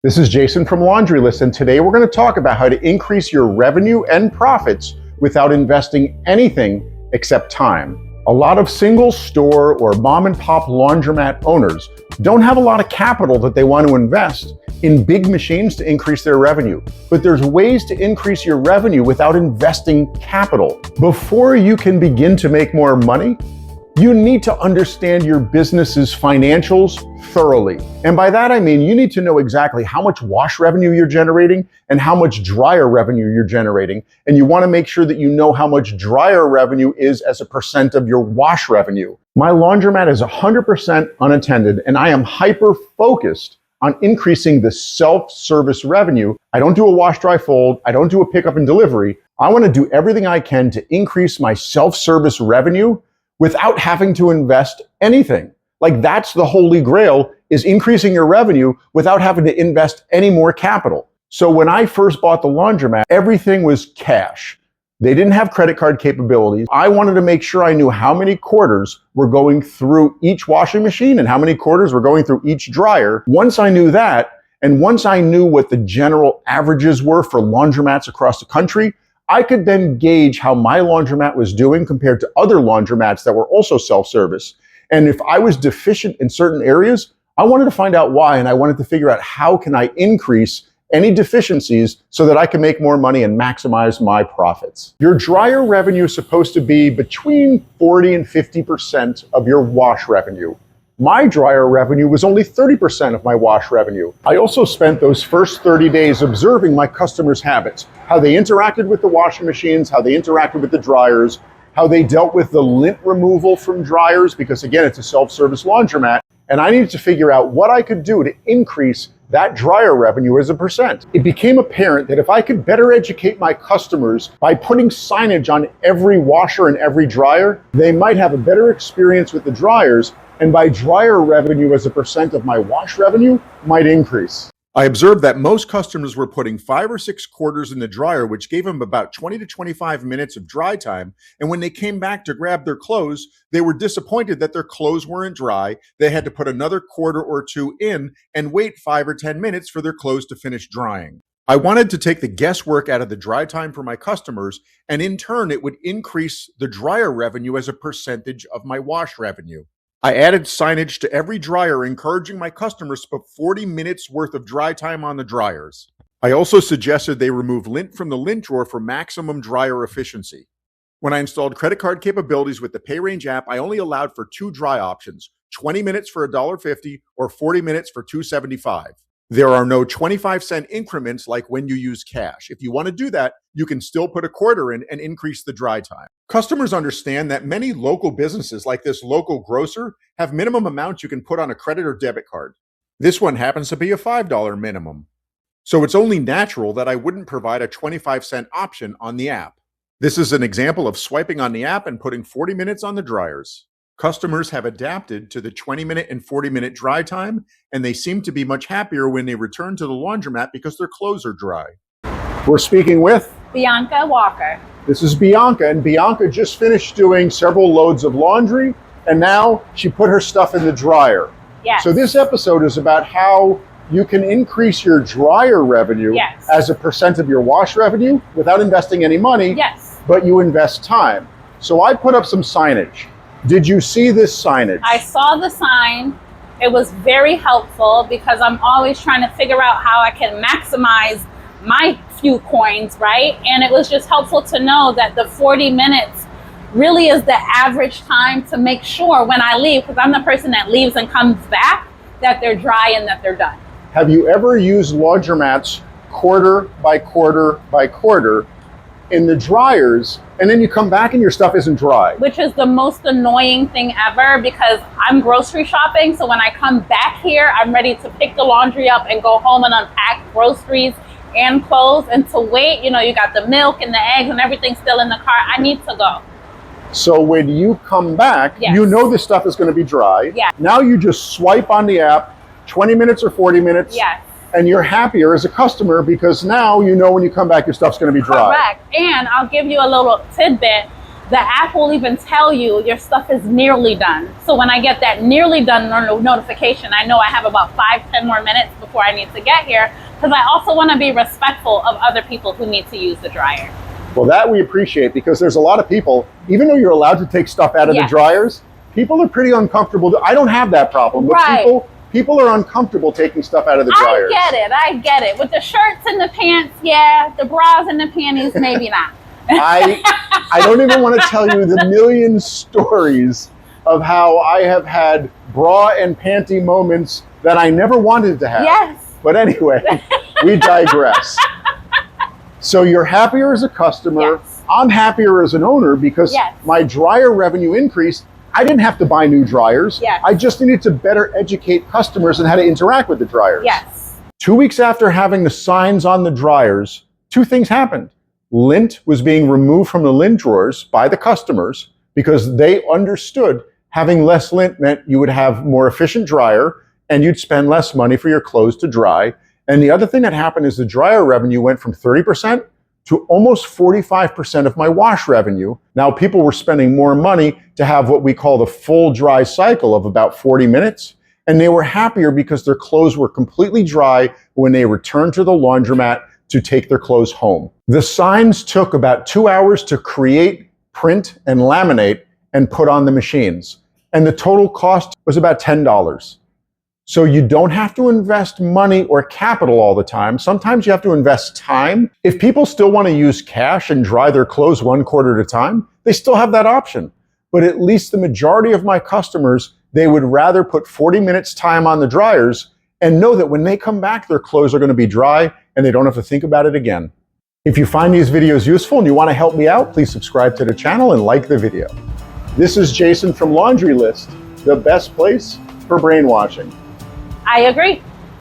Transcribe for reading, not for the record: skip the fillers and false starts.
This is Jason from Laundry List, and today we're going to talk about how to increase your revenue and profits without investing anything except time. A lot of single store or mom and pop laundromat owners don't have a lot of capital that they want to invest in big machines to increase their revenue. But there's ways to increase your revenue without investing capital. Before you can begin to make more money, you need to understand your business's financials thoroughly. And by that I mean you need to know exactly how much wash revenue you're generating and how much dryer revenue you're generating. And you want to make sure that you know how much dryer revenue is as a percent of your wash revenue. My laundromat is 100% unattended, and I am hyper-focused on increasing the self-service revenue. I don't do a wash, dry, fold. I don't do a pickup and delivery. I want to do everything I can to increase my self-service revenue without having to invest anything. Like, that's the holy grail, is increasing your revenue without having to invest any more capital. So when I first bought the laundromat, everything was cash. They didn't have credit card capabilities. I wanted to make sure I knew how many quarters were going through each washing machine and how many quarters were going through each dryer. Once I knew that, and once I knew what the general averages were for laundromats across the country, I could then gauge how my laundromat was doing compared to other laundromats that were also self-service. And if I was deficient in certain areas, I wanted to find out why, and I wanted to figure out how can I increase any deficiencies so that I can make more money and maximize my profits. Your dryer revenue is supposed to be between 40 and 50% of your wash revenue. My dryer revenue was only 30% of my wash revenue. I also spent those first 30 days observing my customers' habits, how they interacted with the washing machines, how they interacted with the dryers, how they dealt with the lint removal from dryers, because again, it's a self-service laundromat, and I needed to figure out what I could do to increase that dryer revenue as a percent. It became apparent that if I could better educate my customers by putting signage on every washer and every dryer, they might have a better experience with the dryers, and my dryer revenue as a percent of my wash revenue might increase. I observed that most customers were putting 5 or 6 quarters in the dryer, which gave them about 20 to 25 minutes of dry time. And when they came back to grab their clothes, they were disappointed that their clothes weren't dry. They had to put another quarter or two in and wait 5 or 10 minutes for their clothes to finish drying. I wanted to take the guesswork out of the dry time for my customers, and in turn, it would increase the dryer revenue as a percentage of my wash revenue. I added signage to every dryer, encouraging my customers to put 40 minutes worth of dry time on the dryers. I also suggested they remove lint from the lint drawer for maximum dryer efficiency. When I installed credit card capabilities with the PayRange app, I only allowed for 2 dry options, 20 minutes for $1.50 or 40 minutes for $2.75. There are no 25-cent increments like when you use cash. If you want to do that, you can still put a quarter in and increase the dry time. Customers understand that many local businesses, like this local grocer, have minimum amounts you can put on a credit or debit card. This one happens to be a $5 minimum. So it's only natural that I wouldn't provide a 25-cent option on the app. This is an example of swiping on the app and putting 40 minutes on the dryers. Customers have adapted to the 20-minute and 40-minute dry time, and they seem to be much happier when they return to the laundromat because their clothes are dry. We're speaking with Bianca Walker. This is Bianca, and Bianca just finished doing several loads of laundry, and now she put her stuff in the dryer. Yes. So this episode is about how you can increase your dryer revenue as a percent of your wash revenue without investing any money, but you invest time. So I put up some signage. Did you see this signage? I saw the sign. It was very helpful because I'm always trying to figure out how I can maximize my few coins, right? And it was just helpful to know that the 40 minutes really is the average time to make sure when I leave, because I'm the person that leaves and comes back, that they're dry and that they're done. Have you ever used laundromats quarter by quarter by quarter in the dryers, and then you come back and your stuff isn't dry? Which is the most annoying thing ever, because I'm grocery shopping, so when I come back here, I'm ready to pick the laundry up and go home and unpack groceries and clothes, and to wait, you got the milk and the eggs and everything still in the car. I need to go. So when you come back, you know this stuff is going to be dry. Now you just swipe on the app, 20 minutes or 40 minutes. And you're happier as a customer because now you know when you come back your stuff's going to be dry. Correct. And I'll give you a little tidbit. the app will even tell you your stuff is nearly done. So when I get that nearly done notification, I know I have about 5-10 more minutes before I need to get here, because I also want to be respectful of other people who need to use the dryer. Well, that we appreciate, because there's a lot of people, even though you're allowed to take stuff out of the dryers, people are pretty uncomfortable. I don't have that problem, but people are uncomfortable taking stuff out of the dryers. I get it. With the shirts and the pants, yeah. The bras and the panties, maybe not. I don't even want to tell you the million stories of how I have had bra and panty moments that I never wanted to have. Yes. But anyway, we digress. So you're happier as a customer. Yes. I'm happier as an owner because my dryer revenue increased. I didn't have to buy new dryers. Yes. I just needed to better educate customers on how to interact with the dryers. Yes. 2 weeks after having the signs on the dryers, two things happened. Lint was being removed from the lint drawers by the customers because they understood having less lint meant you would have more efficient dryer and you'd spend less money for your clothes to dry. And the other thing that happened is the dryer revenue went from 30% to almost 45% of my wash revenue. Now people were spending more money to have what we call the full dry cycle of about 40 minutes. And they were happier because their clothes were completely dry when they returned to the laundromat to take their clothes home. The signs took about 2 hours to create, print, and laminate and put on the machines. And the total cost was about $10. So you don't have to invest money or capital all the time. Sometimes you have to invest time. If people still want to use cash and dry their clothes 1 quart at a time, they still have that option. But at least the majority of my customers, they would rather put 40 minutes time on the dryers and know that when they come back, their clothes are going to be dry and they don't have to think about it again. If you find these videos useful and you want to help me out, please subscribe to the channel and like the video. This is Jason from Laundry List, the best place for brainwashing. I agree.